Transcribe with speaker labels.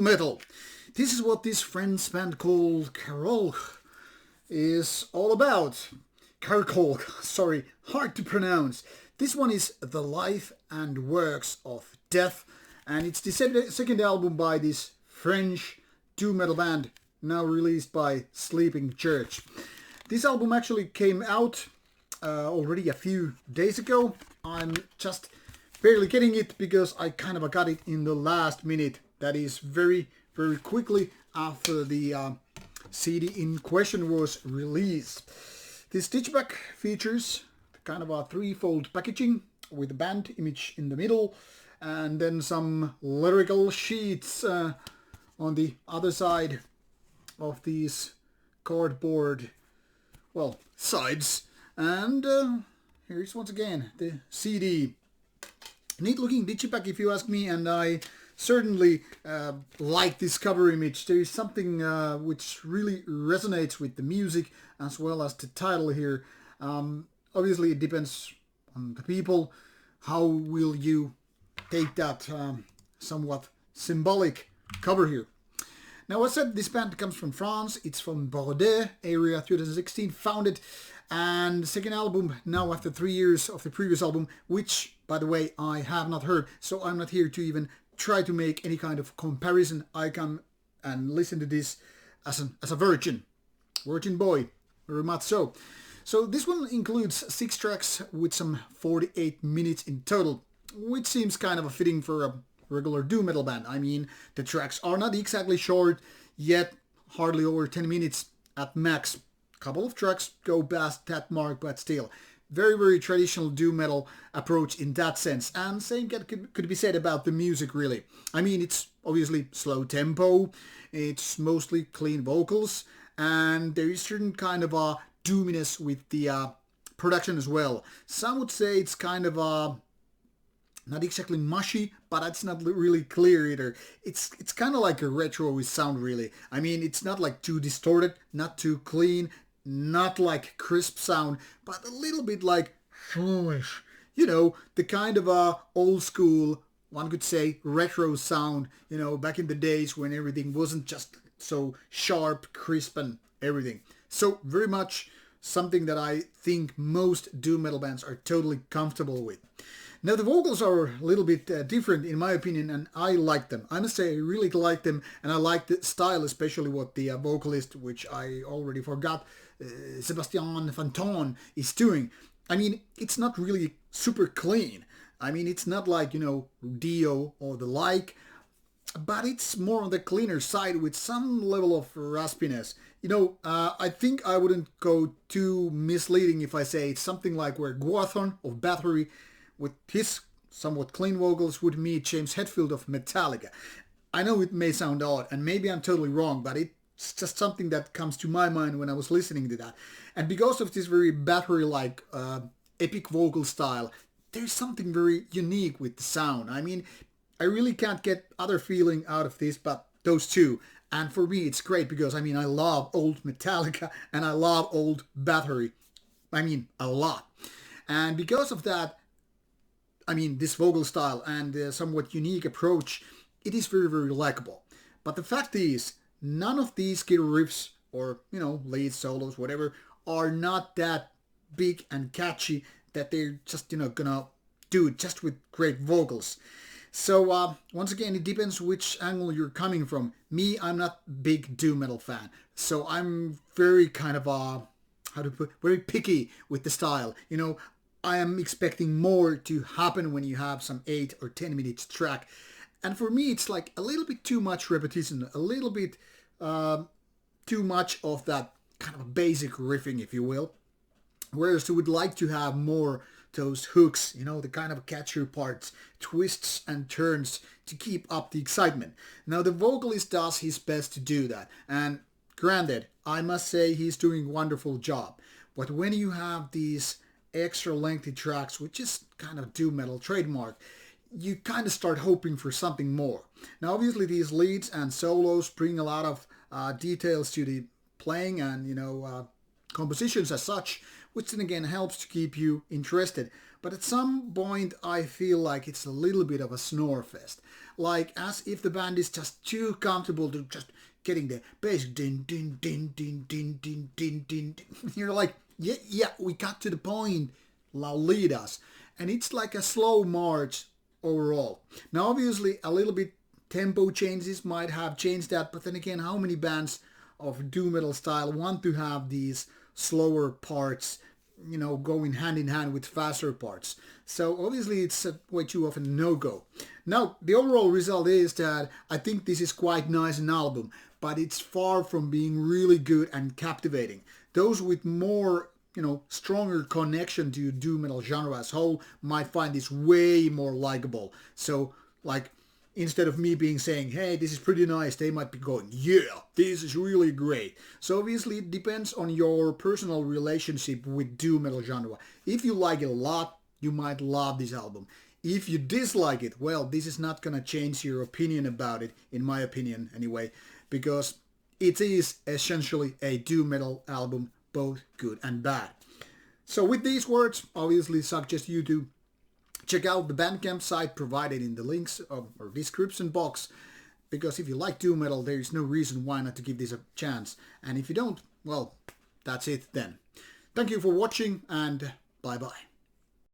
Speaker 1: metal. This is what this French band called Carcolh is all about. Carcolh, sorry, hard to pronounce. This one is The Life and Works of Death, and it's the second album by this French doom metal band, now released by Sleeping Church. This album actually came out already a few days ago. I'm just barely getting it because I kind of got it in the last minute. That is very, very quickly after the CD in question was released. This digipack features kind of a threefold packaging with a band image in the middle and then some lyrical sheets on the other side of these cardboard, well, sides. And here's once again the CD. Neat looking digipack if you ask me, and I certainly like this cover image. There is something which really resonates with the music as well as the title here. Obviously it depends on the people. How will you take that somewhat symbolic cover here? Now, as I said, this band comes from France. It's from Bordeaux area, 2016 founded, and the second album now after 3 years of the previous album, which, by the way, I have not heard, so I'm not here to even try to make any kind of comparison. I come and listen to this as a virgin boy, very much so. So this one includes 6 tracks with some 48 minutes in total, which seems kind of a fitting for a regular doom metal band. I mean, the tracks are not exactly short, yet hardly over 10 minutes at max. A couple of tracks go past that mark, but still, very, very traditional doom metal approach in that sense. And same could be said about the music, really. I mean, it's obviously slow tempo, it's mostly clean vocals, and there is certain kind of a doominess with the production as well. Some would say it's kind of a not exactly mushy, but that's not really clear either. It's kind of like a retro sound, really. I mean, it's not like too distorted, not too clean, not like crisp sound, but a little bit like foolish. You know, the kind of a old school, one could say, retro sound, you know, back in the days when everything wasn't just so sharp, crisp and everything. So very much something that I think most doom metal bands are totally comfortable with. Now the vocals are a little bit different in my opinion, and I like them. I must say I really like them, and I like the style, especially what the vocalist, which I already forgot, Sébastien Fanton, is doing. I mean, it's not really super clean. I mean, it's not like, you know, Dio or the like, but it's more on the cleaner side with some level of raspiness. You know, I think I wouldn't go too misleading if I say it's something like where Guathon of Bathory with his somewhat clean vocals would meet James Hetfield of Metallica. I know it may sound odd, and maybe I'm totally wrong, but it's just something that comes to my mind when I was listening to that. And because of this very Bathory-like epic vocal style, there's something very unique with the sound. I mean, I really can't get other feeling out of this but those two. And for me, it's great because, I mean, I love old Metallica and I love old Bathory. I mean, a lot. And because of that, I mean, this vocal style and the somewhat unique approach, it is very, very likable. But the fact is, none of these guitar riffs or, you know, lead solos, whatever, are not that big and catchy that they're just, you know, gonna do it just with great vocals. So once again, it depends which angle you're coming from. Me, I'm not a big doom metal fan, so I'm very kind of very picky with the style. You know, I am expecting more to happen when you have some 8 or 10 minutes track, and for me, it's like a little bit too much repetition, a little bit too much of that kind of basic riffing, if you will. Whereas I would like to have more those hooks, you know, the kind of catchier parts, twists and turns to keep up the excitement. Now the vocalist does his best to do that, and granted, I must say he's doing a wonderful job. But when you have these extra lengthy tracks, which is kind of doom metal trademark, you kind of start hoping for something more. Now obviously these leads and solos bring a lot of details to the playing and, you know, compositions as such, which then again helps to keep you interested. but at some point I feel like it's a little bit of a snore fest. Like as if the band is just too comfortable to just getting the bass din din din din din din din din. You're like, yeah, we got to the point. Now lead us. And it's like a slow march overall. Now obviously a little bit tempo changes might have changed that, but then again, how many bands of doom metal style want to have these slower parts, you know, going hand in hand with faster parts? So obviously it's way too often a no-go. Now the overall result is that I think this is quite nice an album, but it's far from being really good and captivating. Those with more, you know, stronger connection to doom metal genre as whole might find this way more likable. So like, instead of me being saying, hey, this is pretty nice, they might be going, yeah, this is really great. So obviously it depends on your personal relationship with doom metal genre. If you like it a lot, you might love this album. If you dislike it, well, this is not gonna change your opinion about it, in my opinion anyway, because it is essentially a doom metal album, both good and bad. So with these words, obviously suggest you to check out the Bandcamp site provided in the links or description box, because if you like doom metal, there is no reason why not to give this a chance. And if you don't, well, that's it then. Thank you for watching, and bye bye.